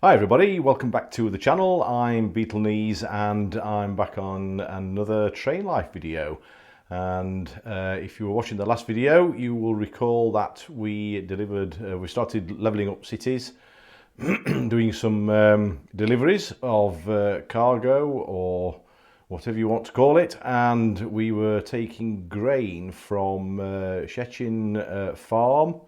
Hi everybody, welcome back to the channel. I'm Beetle Knees and I'm back on another train life video. And if you were watching the last video, you will recall that we started levelling up cities, doing some deliveries of cargo or whatever you want to call it, and we were taking grain from Szczecin farm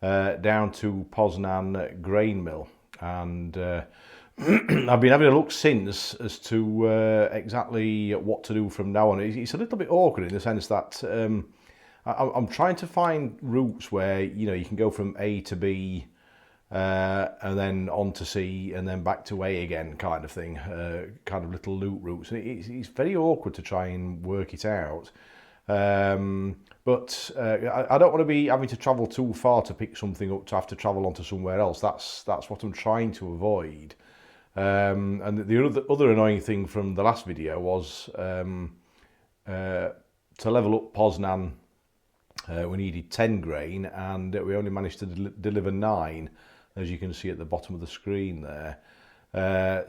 down to Poznan grain mill. And I've been having a look since as to exactly what to do from now on. It's a little bit awkward in the sense that I'm trying to find routes where you can go from A to B and then on to C and then back to A again, kind of thing, kind of little loop routes. And it's very awkward to try and work it out. But I don't want to be having to travel too far to pick something up to have to travel onto somewhere else. That's what I'm trying to avoid. And the other annoying thing from the last video was to level up Poznan. We needed 10 grain and we only managed to deliver 9, as you can see at the bottom of the screen there. I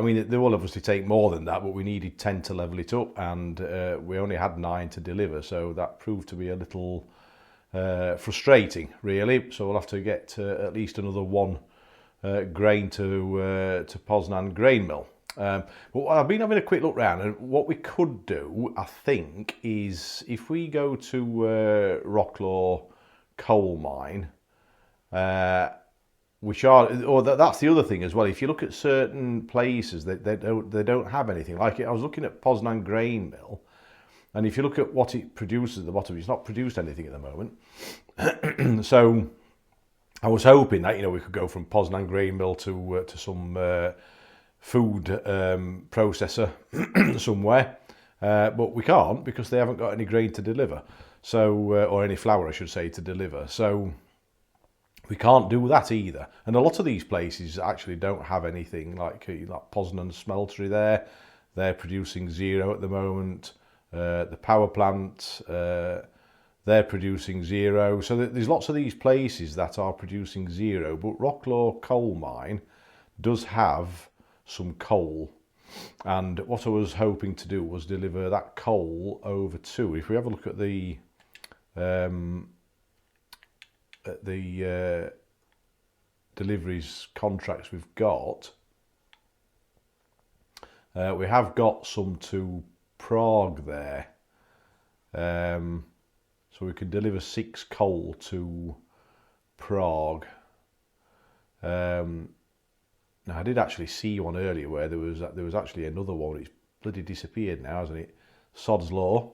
mean, they will obviously take more than that, but we needed 10 to level it up, and we only had 9 to deliver, so that proved to be a little frustrating, really. So we'll have to get at least another 1 grain to Poznan grain mill. But I've been having a quick look round, and what we could do, I think, is if we go to Rocklaw coal mine, that's the other thing as well. If you look at certain places, they don't have anything. Like I was looking at Poznan grain mill, and if you look at what it produces at the bottom, it's not produced anything at the moment. So I was hoping that we could go from Poznan grain mill to some food processor somewhere, but we can't because they haven't got any grain to deliver. So or any flour, I should say, to deliver. So we can't do that either. And a lot of these places actually don't have anything, like Poznan smeltery there. They're producing 0 at the moment. The power plant, they're producing 0. So there's lots of these places that are producing 0. But Rocklaw coal mine does have some coal. And what I was hoping to do was deliver that coal over to, if we have a look at the deliveries contracts we've got, we have got some to Prague there, so we can deliver 6 coal to Prague. Now I did actually see one earlier where there was actually another one. It's bloody disappeared now, hasn't it? Sod's law.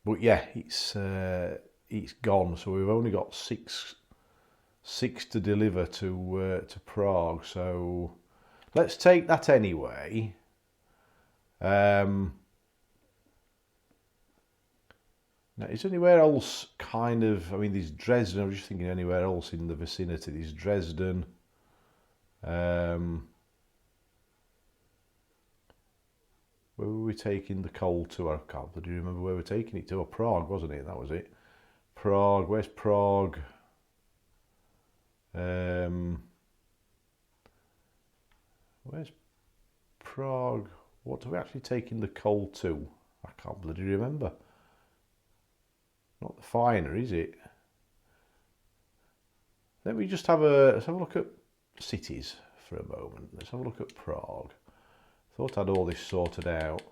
But yeah, it's gone. So we've only got six to deliver to Prague. So let's take that anyway. Now, is there anywhere else kind of? I mean, there's Dresden. I was just thinking anywhere else in the vicinity. There's Dresden. Where were we taking the coal to? I can't really remember where we were taking it to. Prague, wasn't it? That was it. Prague. Where's Prague? Where's Prague? What are we actually taking the coal to? I can't bloody remember. Not the finery, is it? Let me just let's have a look at cities for a moment. Let's have a look at Prague. Thought I had all this sorted out.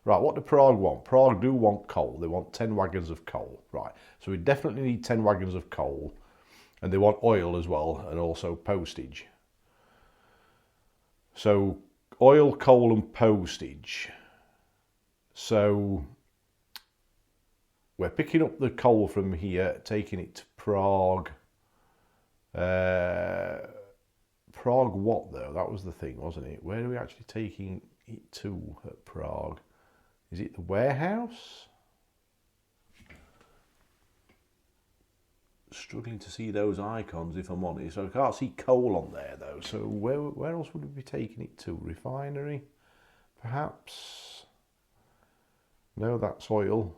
Right, what do Prague want? Prague do want coal. They want 10 wagons of coal. Right, so we definitely need 10 wagons of coal. And they want oil as well, and also postage. So, oil, coal and postage. So, we're picking up the coal from here, taking it to Prague. Prague what though? That was the thing, wasn't it? Where are we actually taking it to at Prague? Is it the warehouse? Struggling to see those icons, if I'm honest. I can't see coal on there though. So where else would we be taking it to? Refinery, perhaps? No, that's oil.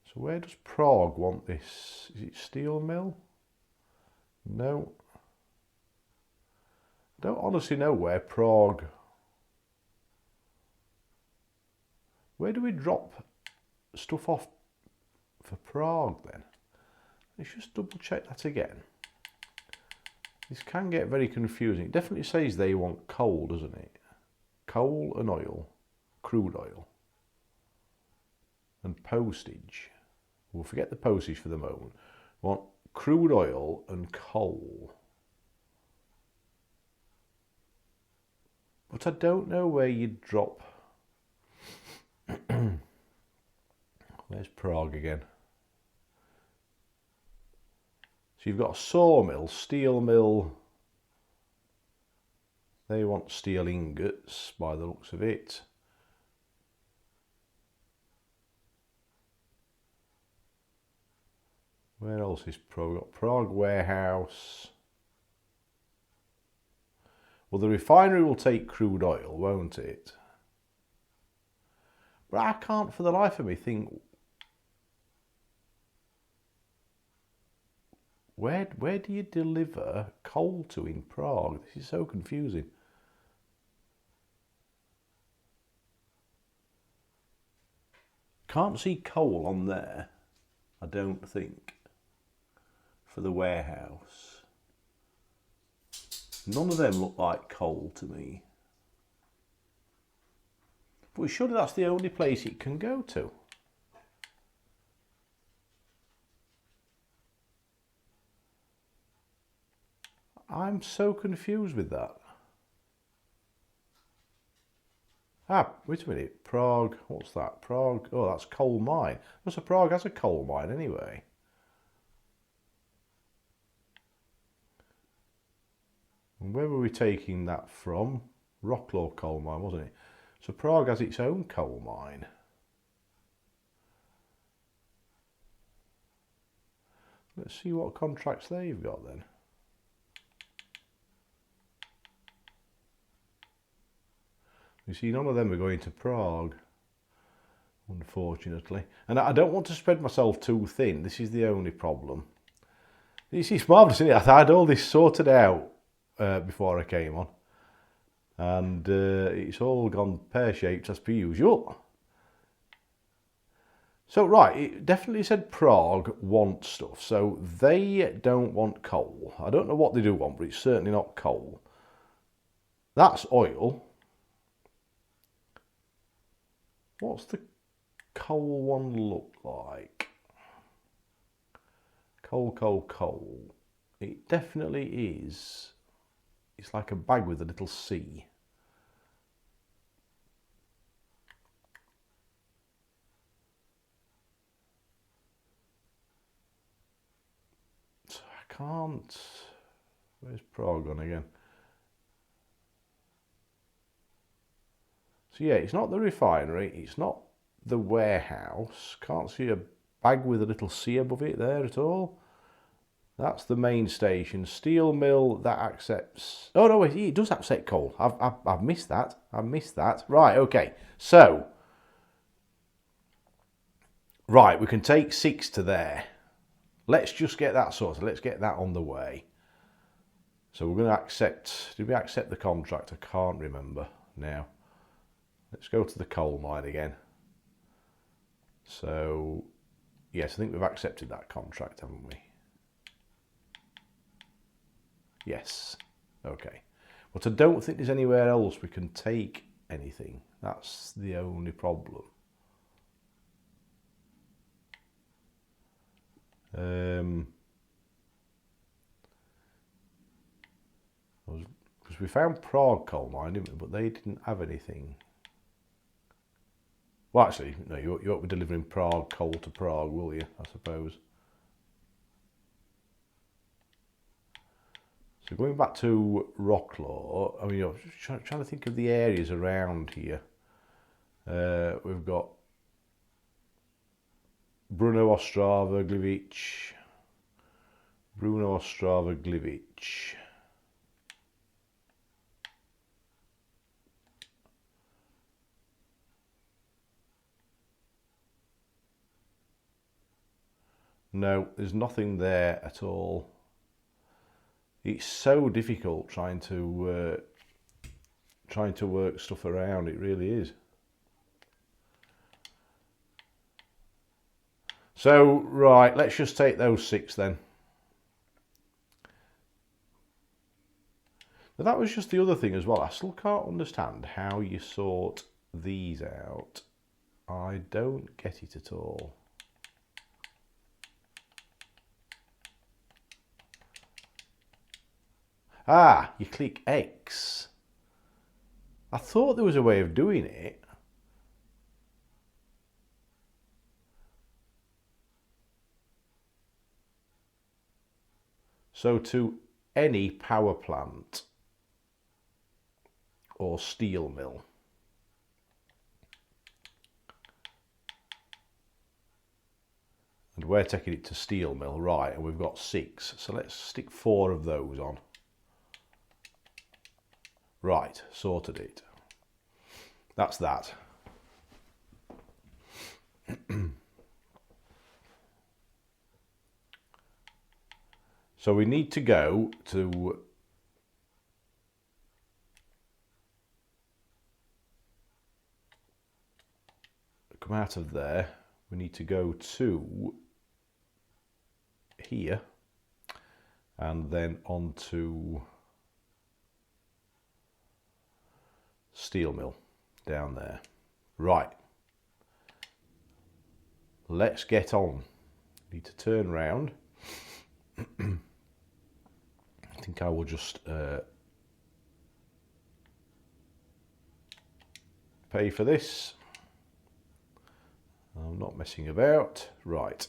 So So where does Prague want this? Is it steel mill? No. I don't honestly know where Prague... Where do we drop stuff off for Prague then? Let's just double check that again. This can get very confusing. It definitely says they want coal, doesn't it? Coal and oil, crude oil, and postage. We'll forget the postage for the moment. We want crude oil and coal. But I don't know where you'd drop. Where's Prague again? So you've got a sawmill, steel mill. They want steel ingots by the looks of it. Where else is Prague? We've got Prague warehouse. Well, the refinery will take crude oil, won't it? But I can't for the life of me think... Where do you deliver coal to in Prague? This is so confusing. Can't see coal on there, I don't think, for the warehouse. None of them look like coal to me. But surely that's the only place it can go to. I'm so confused with that. Ah, wait a minute. Prague, what's that? Prague, oh, that's coal mine. Oh, so Prague has a coal mine anyway. And where were we taking that from? Wroclaw coal mine, wasn't it? So Prague has its own coal mine. Let's see what contracts they've got then. You see, none of them are going to Prague, unfortunately. And I don't want to spread myself too thin. This is the only problem. You see, it's marvellous, isn't it? I had all this sorted out before I came on. And it's all gone pear-shaped as per usual. So, right, it definitely said Prague wants stuff. So they don't want coal. I don't know what they do want, but it's certainly not coal. That's oil. What's the coal one look like? Coal. It definitely is. It's like a bag with a little C. So I can't... Where's Prague on again? So yeah, it's not the refinery, it's not the warehouse. Can't see a bag with a little C above it there at all. That's the main station. Steel mill, that accepts... Oh no, it does accept coal. I've missed that. I've missed that. Right, okay. So, right, we can take 6 to there. Let's just get that sorted. Let's get that on the way. So we're going to accept... Did we accept the contract? I can't remember now. Let's go to the coal mine again. So, yes, I think we've accepted that contract, haven't we? Yes. Okay. But I don't think there's anywhere else we can take anything. That's the only problem. Because we found Prague coal mine, didn't we? But they didn't have anything. Well, actually, no, you won't be delivering Prague coal to Prague, will you? I suppose. So going back to Wroclaw, I mean, you're trying to think of the areas around here. We've got Brno, Ostrava, Gliwice. Brno, Ostrava, Gliwice. No, there's nothing there at all. It's so difficult trying to work stuff around. It really is. So right, let's just take those 6 then. Now that was just the other thing as well. I still can't understand how you sort these out. I don't get it at all. Ah, you click X. I thought there was a way of doing it. So to any power plant or steel mill. And we're taking it to steel mill, right, and we've got 6. So let's stick 4 of those on. Right, sorted it. That's that. So we need to go to come out of there. We need to go to here and then onto steel mill down there. Right, let's get on. Need to turn round. I think I will just pay for this. I'm not messing about. Right,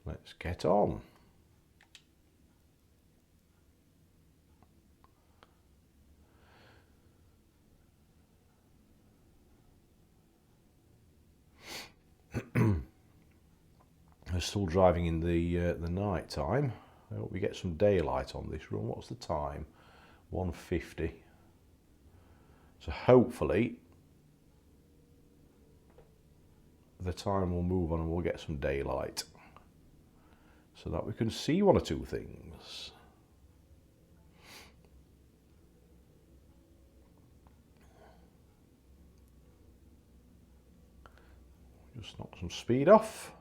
let's get on. We're still driving in the night time. I hope we get some daylight on this run. What's the time? 1:50. So hopefully the time will move on and we'll get some daylight so that we can see 1 or 2 things. Just knock some speed off.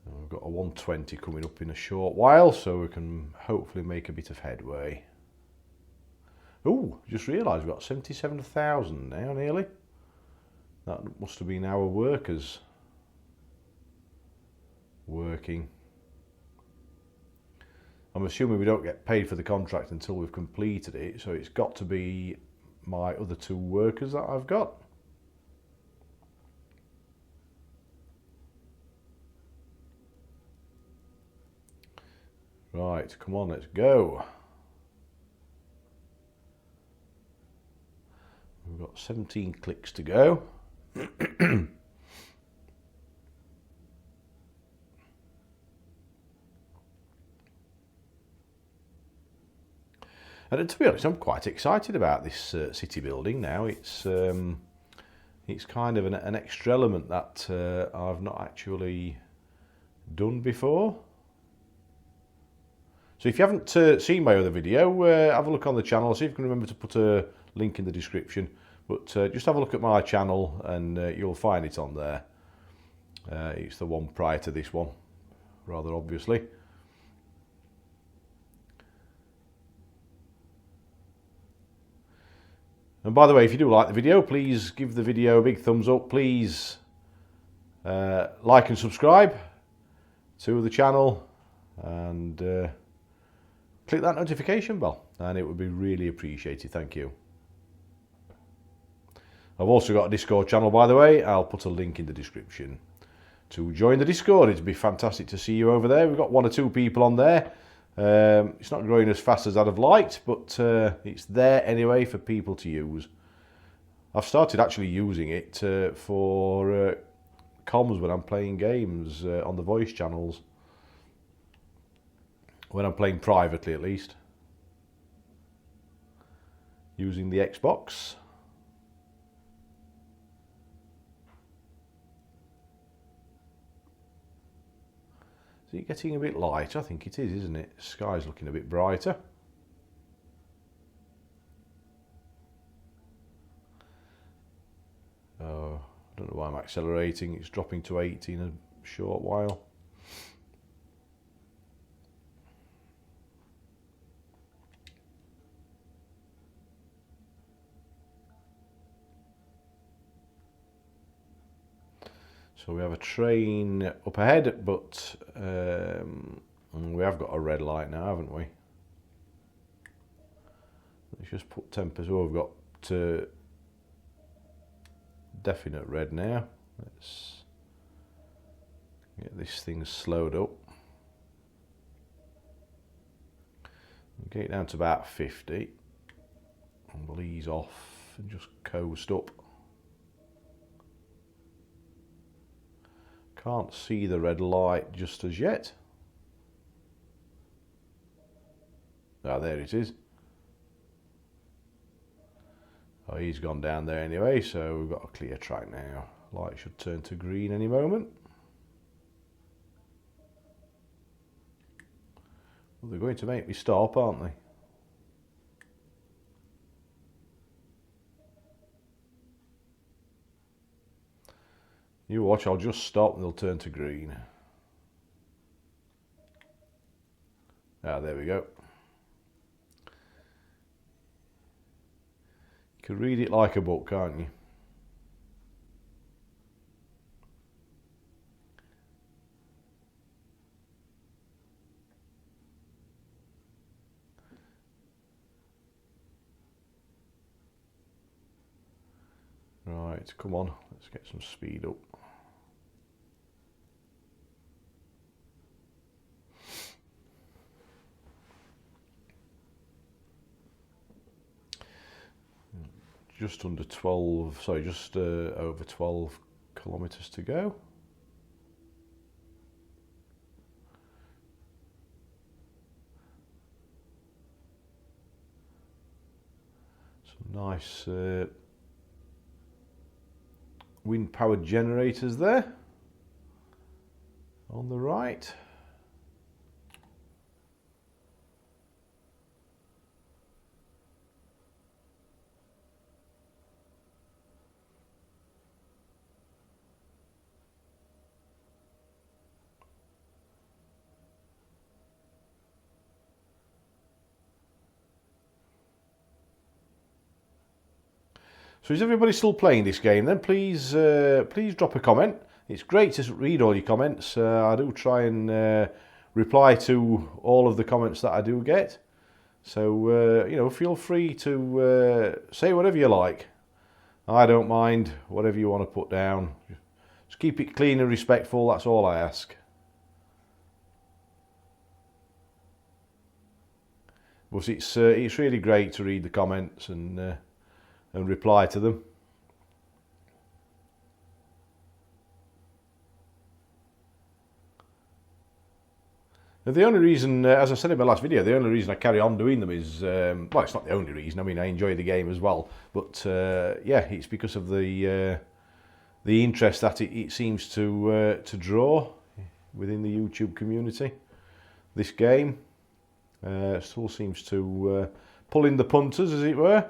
We've got a 120 coming up in a short while, so we can hopefully make a bit of headway. Oh, just realised we've got 77,000 now, nearly. That must have been our workers working. I'm assuming we don't get paid for the contract until we've completed it, so it's got to be my other 2 workers that I've got. Right, come on, let's go. We've got 17 clicks to go. And to be honest, I'm quite excited about this city building now. It's kind of an extra element that I've not actually done before. So if you haven't seen my other video, have a look on the channel. See if you can remember to put a link in the description. But just have a look at my channel and you'll find it on there. It's the one prior to this one, rather obviously. And by the way, if you do like the video, please give the video a big thumbs up. Please like and subscribe to the channel and click that notification bell, and it would be really appreciated. Thank you. I've also got a Discord channel, by the way. I'll put a link in the description to join the Discord. It'd be fantastic to see you over there. We've got 1 or 2 people on there. It's not growing as fast as I'd have liked, but it's there anyway for people to use. I've started actually using it for comms when I'm playing games on the voice channels. when I'm playing privately at least, using the Xbox. Is it getting a bit light? I think it is, isn't it? The sky's looking a bit brighter. Oh, I don't know why I'm accelerating. It's dropping to 80 in a short while. So we have a train up ahead, but we have got a red light now, haven't we? Let's just put tempers. Oh, we've got definite red now. Let's get this thing slowed up. Get it down to about 50. And we'll ease off and just coast up. Can't see the red light just as yet. Ah, there it is. Oh, he's gone down there anyway, so we've got a clear track now. Light should turn to green any moment. Well, they're going to make me stop, aren't they? You watch, I'll just stop and they'll turn to green. Ah, there we go. You can read it like a book, can't you? Right, come on, let's get some speed up. Just under 12, sorry, just over 12 kilometres to go. Some nice wind-powered generators there on the right. So is everybody still playing this game then? Please please drop a comment. It's great to read all your comments. I do try and reply to all of the comments that I do get. So, you know, feel free to say whatever you like. I don't mind whatever you want to put down. Just keep it clean and respectful, that's all I ask. But it's really great to read the comments and reply to them. Now, the only reason, as I said in my last video, the only reason I carry on doing them is, well, it's not the only reason. I mean, I enjoy the game as well, but yeah, it's because of the interest that it seems to draw within the YouTube community. This game still seems to pull in the punters, as it were.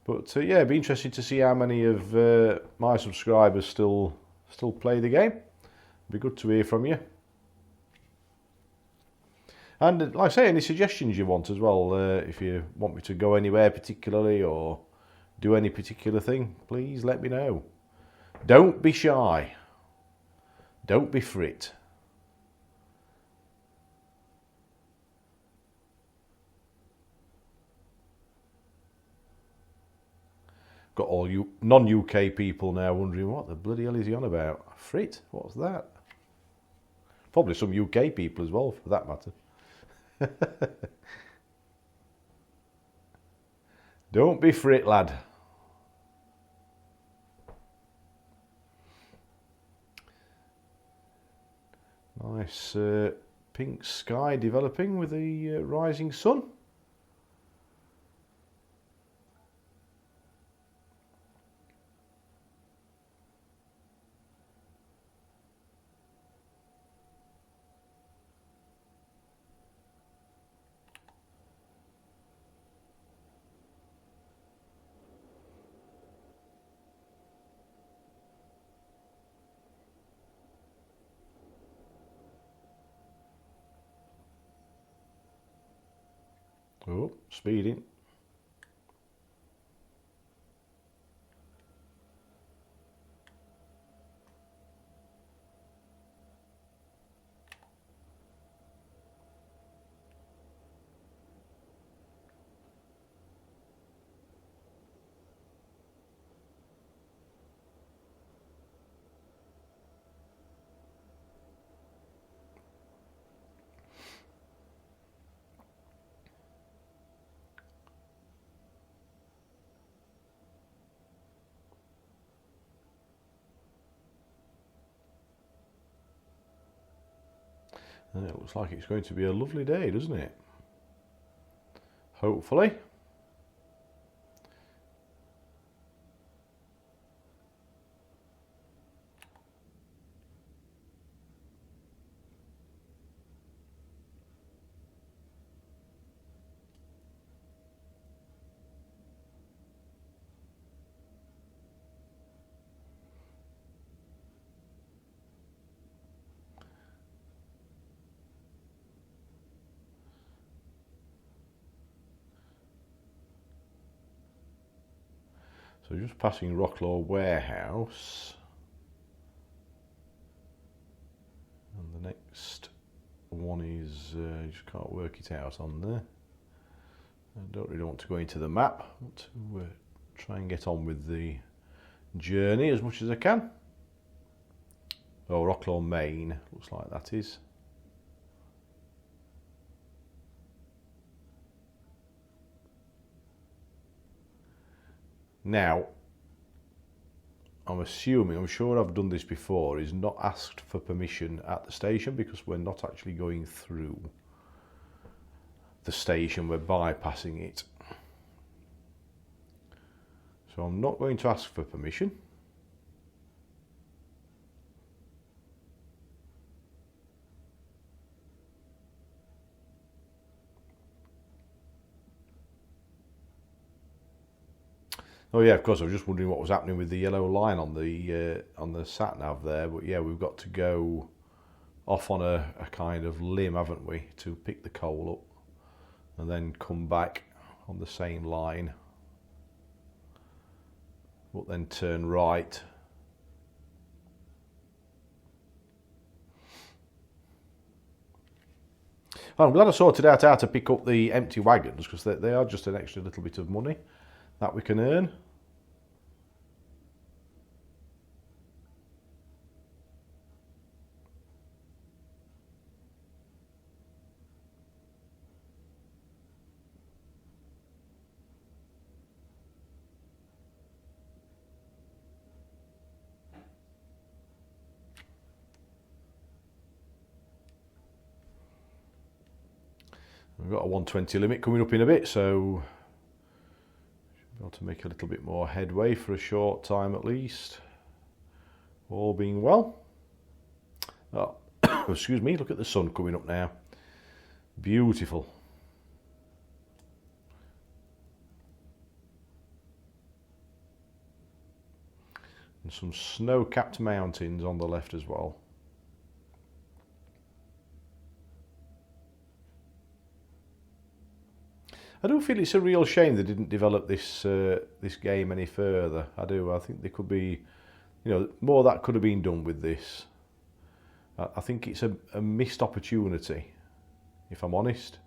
But yeah, it'd be interesting to see how many of my subscribers still play the game. It'd be good to hear from you. And like I say, any suggestions you want as well, if you want me to go anywhere particularly or do any particular thing, please let me know. Don't be shy. Don't be frit. Got all you non-UK people now wondering what the bloody hell is he on about? Frit? What's that? Probably some UK people as well, for that matter. Don't be frit, lad. Nice pink sky developing with the rising sun. Oh, speeding. And it looks like it's going to be a lovely day, doesn't it? Hopefully. So just passing Rocklaw Warehouse. And the next one is, you just can't work it out on there. I don't really want to go into the map. I want to try and get on with the journey as much as I can. Oh, Rocklaw Main, looks like that is. Now, I'm sure I've done this before, is not asked for permission at the station because we're not actually going through the station, we're bypassing it. So I'm not going to ask for permission. Oh yeah, of course, I was just wondering what was happening with the yellow line on the sat-nav there, but yeah, we've got to go off on a kind of limb, haven't we, to pick the coal up and then come back on the same line, but then turn right. I'm glad I sorted out how to pick up the empty wagons because they are just an extra little bit of money that we can earn. We've got a 120 limit coming up in a bit, so should be able to make a little bit more headway for a short time at least. All being well. Oh, excuse me, look at the sun coming up now. Beautiful. And some snow-capped mountains on the left as well. I do feel it's a real shame they didn't develop this this game any further. I do. I think there could be, more that could have been done with this. I think it's a missed opportunity, if I'm honest.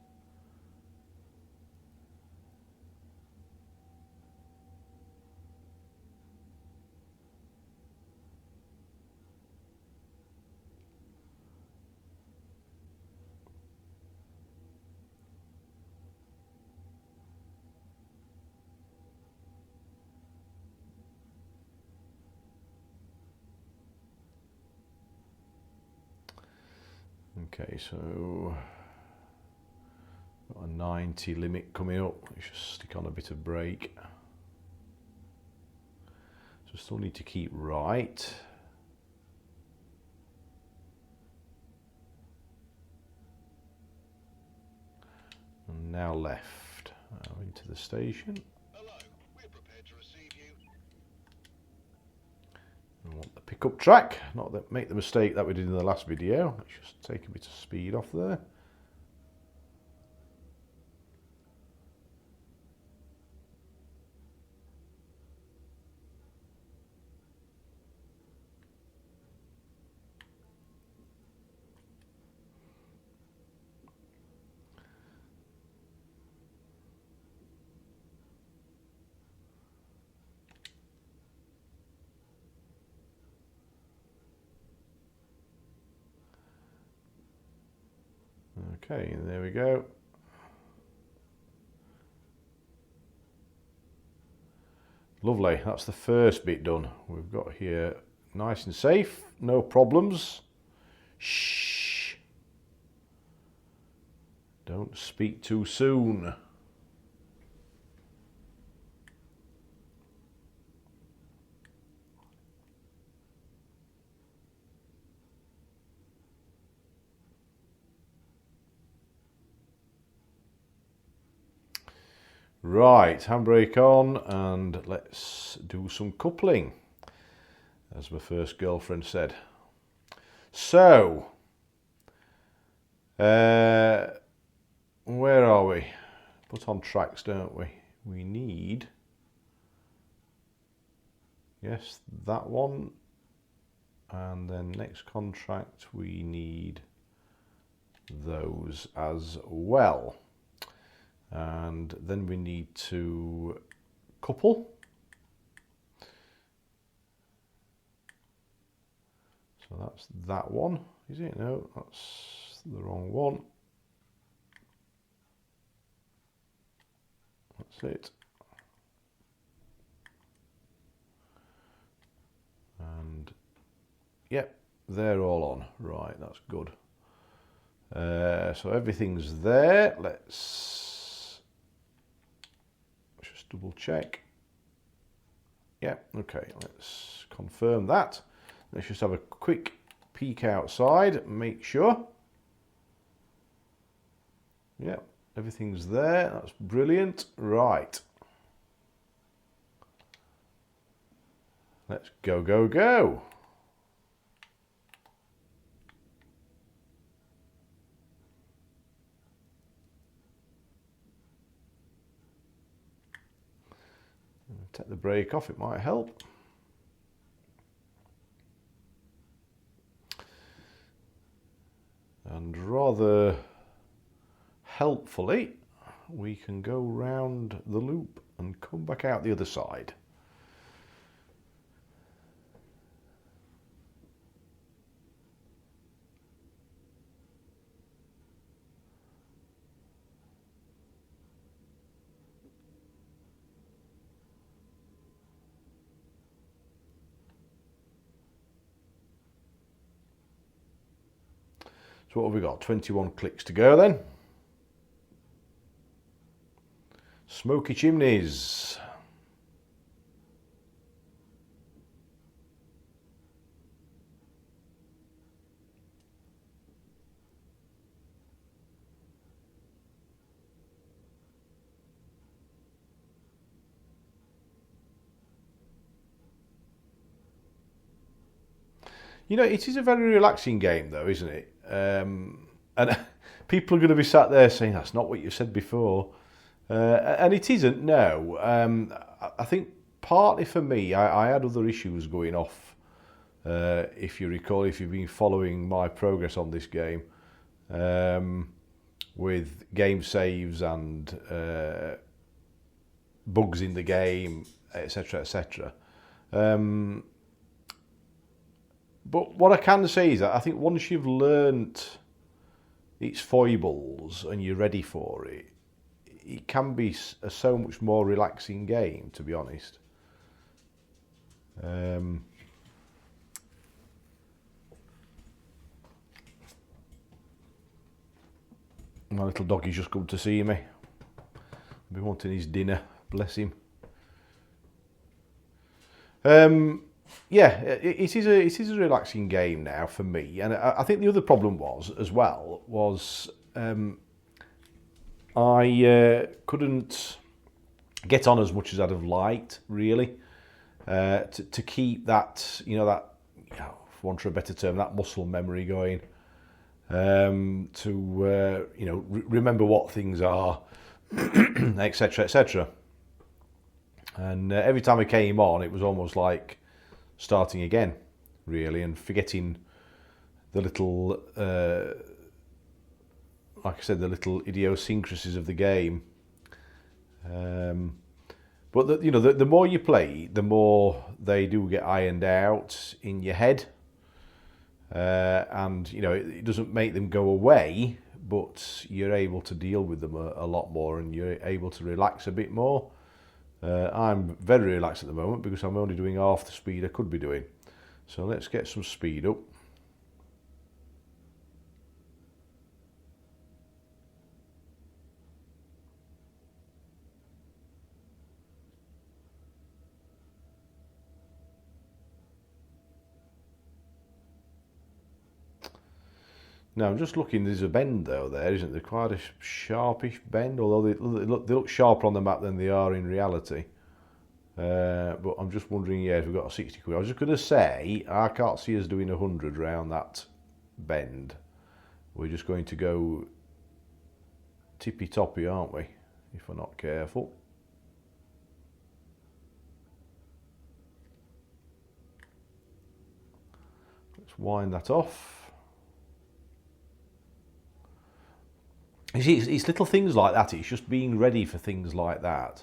Okay, so got a 90 limit coming up. Let's just stick on a bit of brake. So still need to keep right. And now left. Now into the station. Hello, we're prepared to receive you. We want the pickup track, not that make the mistake that we did in the last video. Let's just take a bit of speed off there. Okay, there we go. Lovely, that's the first bit done. We've got here nice and safe, no problems. Shh. Don't speak too soon. Right, handbrake on, and let's do some coupling, as my first girlfriend said. So, where are we? Put on tracks, don't we? We need, yes, that one, and then next contract we need those as well. And then we need to couple. So that's that one, is it? No, that's the wrong one. That's it. And yep, they're all on. Right, that's good. So everything's there. Let's just double check. Yep, okay, let's confirm that. Let's just have a quick peek outside, make sure. Yep, everything's there. That's brilliant. Right. Let's go, go, go. Take the brake off, it might help. And rather helpfully, we can go round the loop and come back out the other side. So what have we got? 21 clicks to go then. Smoky chimneys. You know, it is a very relaxing game though, isn't it? And people are going to be sat there saying, that's not what you said before. And it isn't, no. I think partly for me, I had other issues going off. If you recall, if you've been following my progress on this game, with game saves and bugs in the game, etc., etc. But what I can say is that I think once you've learnt its foibles and you're ready for it, it can be a so much more relaxing game, to be honest. My little doggy's just come to see me. Been wanting his dinner, bless him. Yeah, it is a relaxing game now for me, and I think the other problem was I couldn't get on as much as I'd have liked, really, to keep that, for want of a better term, that muscle memory going, to remember what things are, etc., etc. And every time I came on, it was almost like starting again, really, and forgetting the little, like I said, the little idiosyncrasies of the game. But the more you play, the more they do get ironed out in your head, and it doesn't make them go away, but you're able to deal with them a lot more, and you're able to relax a bit more. I'm very relaxed at the moment because I'm only doing half the speed I could be doing. So let's get some speed up. Now I'm just looking, there's a bend though there, isn't there? Quite a sharpish bend, although they look sharper on the map than they are in reality. But I'm just wondering, yeah, if we've got a 60 quid. I was just going to say, I can't see us doing 100 round that bend. We're just going to go tippy-toppy, aren't we? If we're not careful. Let's wind that off. You see, it's little things like that. It's just being ready for things like that.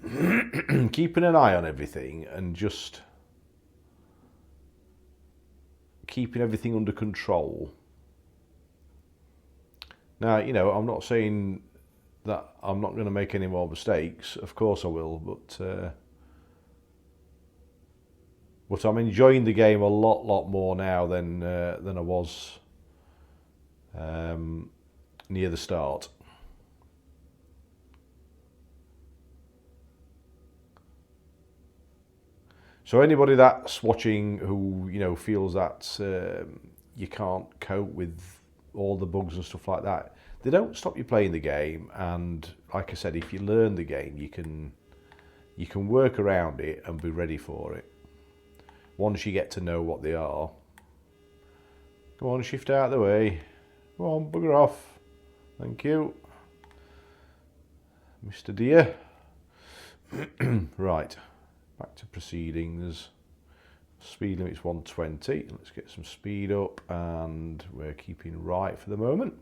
Keeping an eye on everything and just keeping everything under control. Now, I'm not saying that I'm not going to make any more mistakes. Of course I will, but I'm enjoying the game a lot more now than I was near the start. So anybody that's watching who feels that you can't cope with all the bugs and stuff like that, they don't stop you playing the game. And like I said, if you learn the game, you can work around it and be ready for it once you get to know what they are. Go on, shift out of the way. Go on, bugger off. Thank you, Mr. Deer. Right, back to proceedings. Speed limit's 120. Let's get some speed up, and we're keeping right for the moment.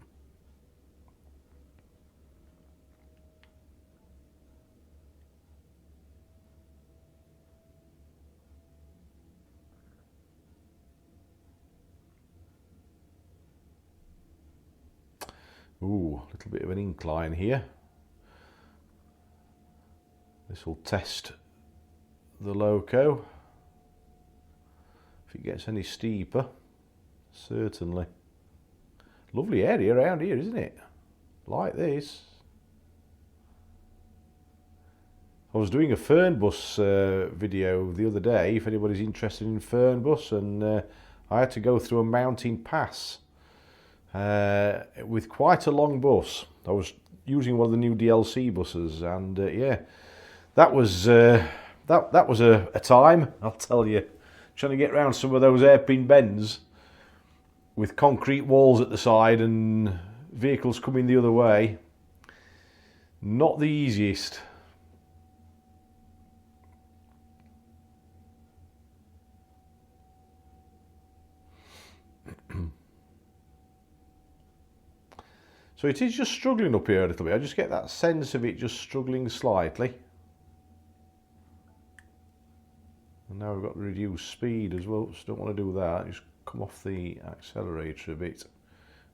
Ooh, a little bit of an incline here. This will test the loco. If it gets any steeper, certainly. Lovely area around here, isn't it? Like this. I was doing a Fernbus video the other day, if anybody's interested in Fernbus, and I had to go through a mountain pass with quite a long bus. I was using one of the new DLC buses, and yeah, that was a time, I'll tell you. Trying to get around some of those hairpin bends with concrete walls at the side and vehicles coming the other way. Not the easiest. So it is just struggling up here a little bit. I just get that sense of it just struggling slightly. And now we've got to reduce speed as well, so don't want to do that. Just come off the accelerator a bit,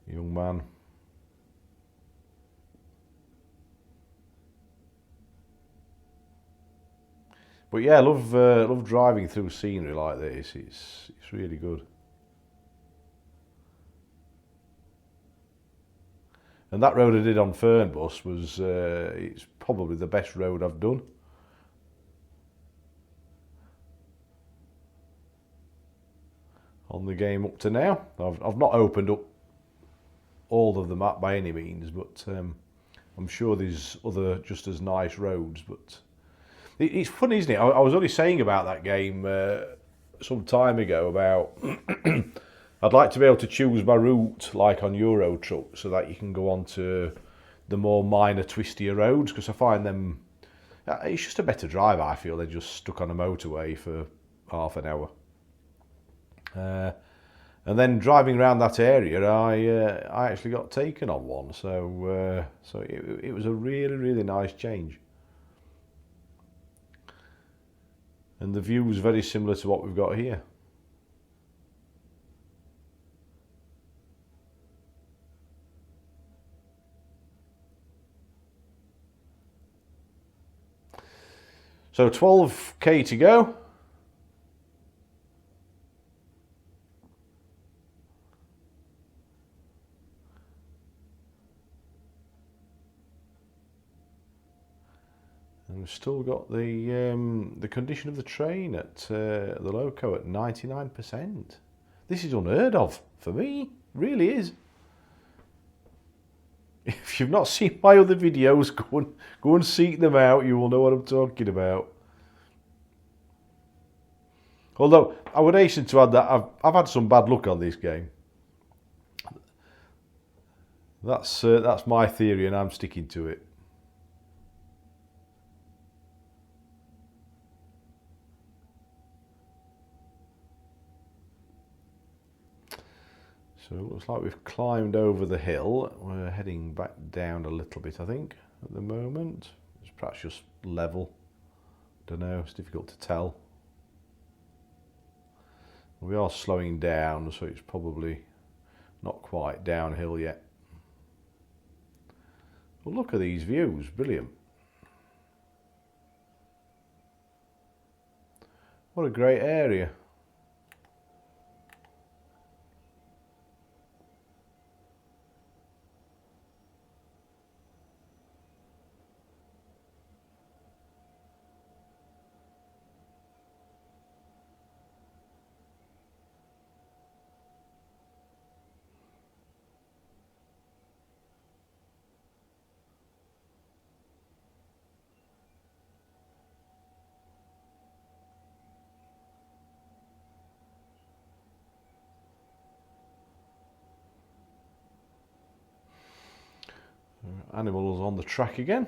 young man. But yeah, I love driving through scenery like this. It's really good. And that road I did on Fernbus was, it's probably the best road I've done. On the game up to now. I've not opened up all of the map by any means, but I'm sure there's other just as nice roads. But it's funny, isn't it? I was only saying about that game some time ago about I'd like to be able to choose my route like on Euro Truck, so that you can go on to the more minor twistier roads, because I find them, it's just a better drive, I feel, than just stuck on a motorway for half an hour. And then driving around that area, I actually got taken on one, so it was a really nice change. And the view was very similar to what we've got here. So 12k to go. And we've still got the condition of the train at the loco at 99%. This is unheard of for me, really is. If you've not seen my other videos, go and seek them out. You will know what I'm talking about. Although I would hasten to add that I've had some bad luck on this game. That's my theory, and I'm sticking to it. So it looks like we've climbed over the hill. We're heading back down a little bit, I think, at the moment. It's perhaps just level. Don't know, it's difficult to tell. We are slowing down, so it's probably not quite downhill yet. Well, look at these views, brilliant. What a great area. Animals on the track again.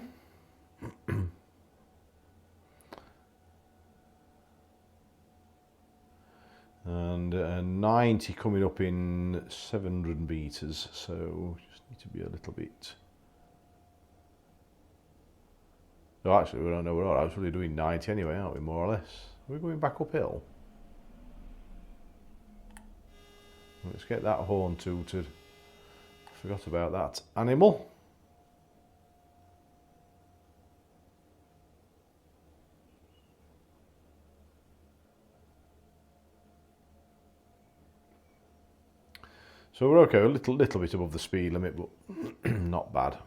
And 90 coming up in 700 metres, so just need to be a little bit. No, actually, we don't know. We're actually doing 90 anyway, aren't we? More or less. Are we going back uphill? Let's get that horn tooted. Forgot about that animal. So we're okay, a little bit above the speed limit, but not bad.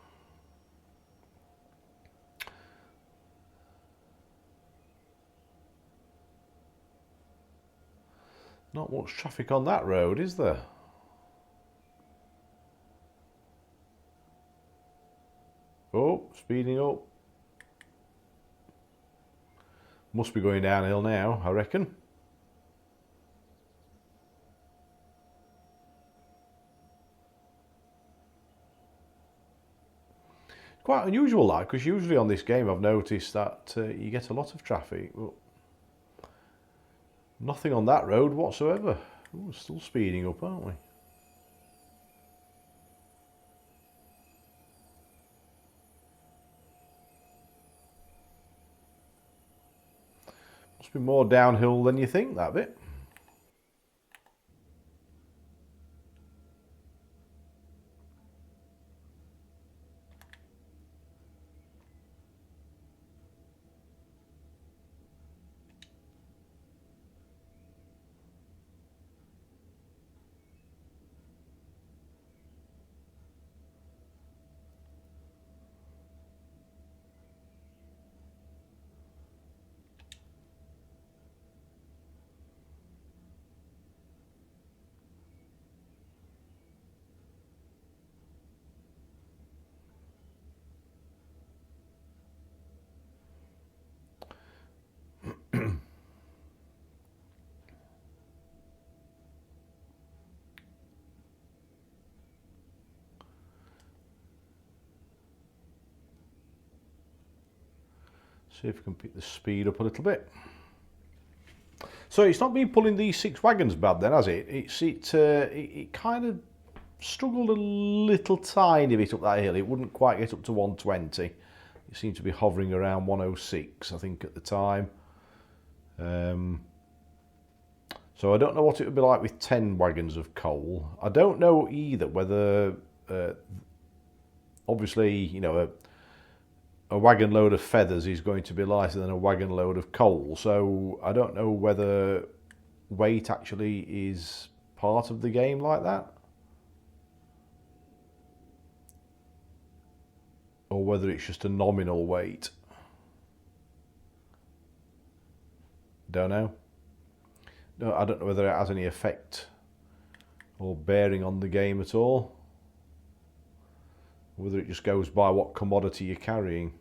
Not much traffic on that road, is there? Oh, speeding up. Must be going downhill now, I reckon. Quite unusual, that, because usually on this game I've noticed that you get a lot of traffic, but nothing on that road whatsoever. Ooh, still speeding up, aren't we? Must be more downhill than you think, that bit. See if we can pick the speed up a little bit. So it's not been pulling these 6 wagons bad then, has it? It kind of struggled a little tiny bit up that hill. It wouldn't quite get up to 120. It seemed to be hovering around 106, I think, at the time. So I don't know what it would be like with 10 wagons of coal. I don't know either whether, obviously, you know, a wagon load of feathers is going to be lighter than a wagon load of coal. So I don't know whether weight actually is part of the game like that, or whether it's just a nominal weight. Don't know. No, I don't know whether it has any effect or bearing on the game at all. Whether it just goes by what commodity you're carrying.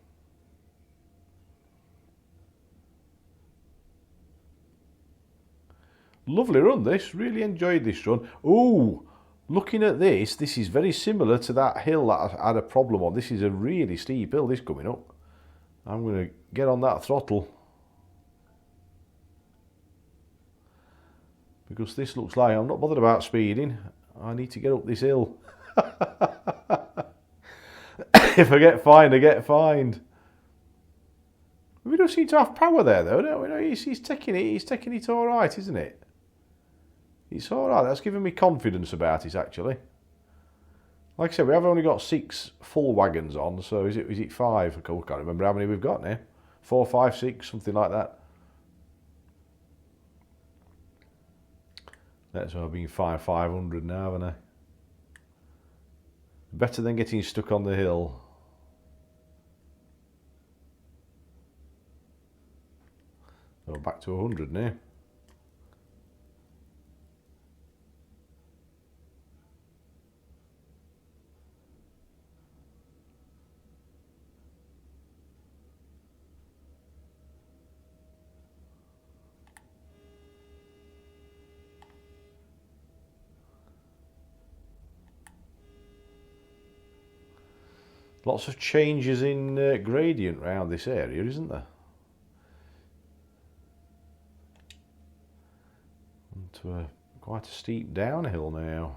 Lovely run this, really enjoyed this run. Ooh, looking at this, this is very similar to that hill that I had a problem on. This is a really steep hill, this coming up. I'm going to get on that throttle, because this looks like I'm not bothered about speeding. I need to get up this hill. If I get fined, I get fined. We don't seem to have power there though, don't we? No, he's taking it all right, isn't it? It's all right. That's giving me confidence about it, actually. Like I said, we have only got 6 full wagons on, so is it 5? I can't remember how many we've got now. 4, 5, 6, something like that. That's well been 500 now, haven't I? Better than getting stuck on the hill. So back to 100 now. Lots of changes in gradient around this area, isn't there? Onto quite a steep downhill now.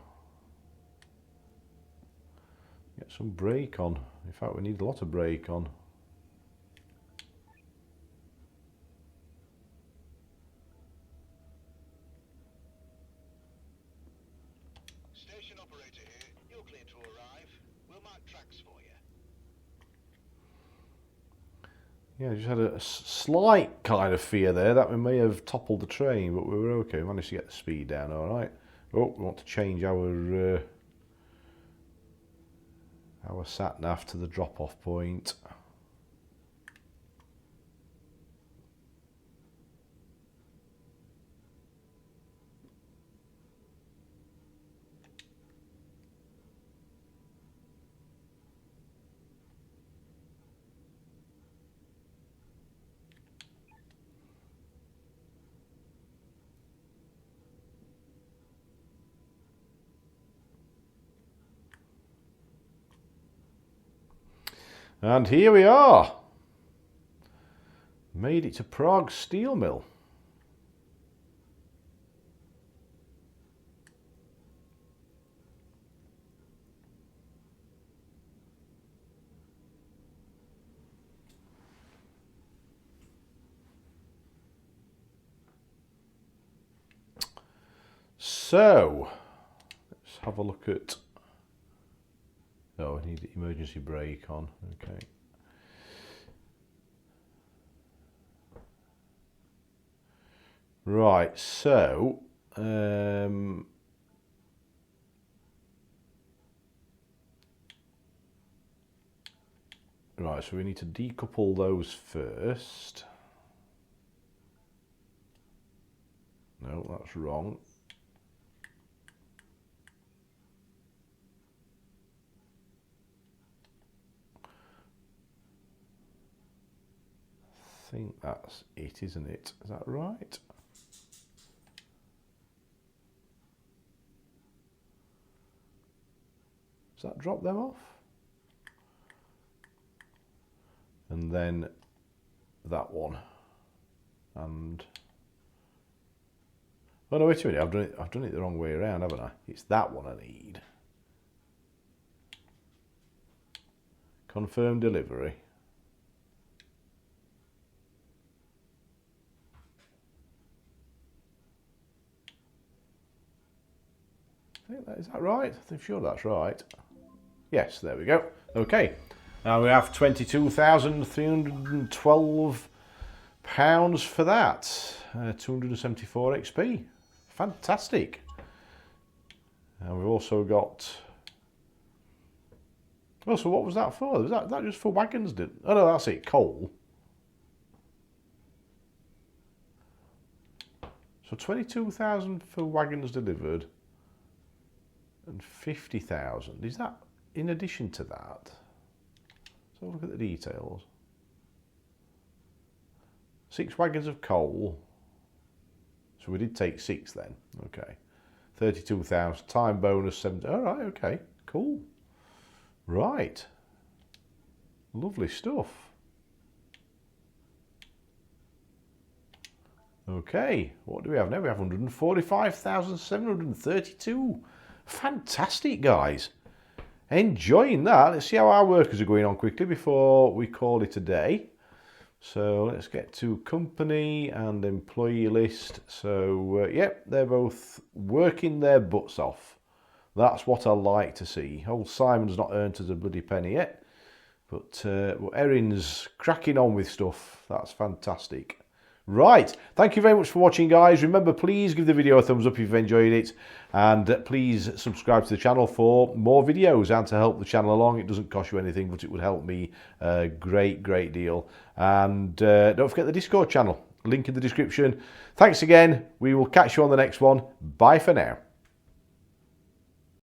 Get some brake on. In fact, we need a lot of brake on. Station operator here. You're clear to arrive. We'll mark tracks for you. Yeah, just had a slight kind of fear there that we may have toppled the train, but we were okay. We managed to get the speed down all right. Oh, we want to change our sat nav to the drop-off point. And here we are. Made it to Prague Steel Mill. So, let's have a look at... Oh, I need the emergency brake on. Okay. Right, so... right, so we need to decouple those first. No, that's wrong. I think that's it, isn't it? Is that right? Does that drop them off? And then that one. And oh no, wait a minute, I've done it the wrong way around, haven't I? It's that one I need. Confirm delivery. Is that right? I'm sure that's right. Yes, there we go. Okay, now we have £22,312 for that. 274 XP. Fantastic. And we've also got... Oh, so what was that for? Was that just for wagons? Oh no, that's it, coal. So 22,000 for wagons delivered and 50,000. Is that in addition to that? So look at the details. 6 wagons of coal. So we did take 6 then. Okay. 32,000. Time bonus 70. All right, okay. Cool. Right. Lovely stuff. Okay, what do we have now? We have 145,732. Fantastic, guys. Enjoying that. Let's see how our workers are going on quickly before we call it a day. So let's get to company and employee list. So, yep, they're both working their butts off. That's what I like to see. Old Simon's not earned us a bloody penny yet. But Erin's cracking on with stuff. That's fantastic. Right, thank you very much for watching, guys. Remember, please give the video a thumbs up if you've enjoyed it, and please subscribe to the channel for more videos and to help the channel along. It doesn't cost you anything, but it would help me a great deal. And don't forget the Discord channel, link in the description. Thanks again. We will catch you on the next one. Bye for now.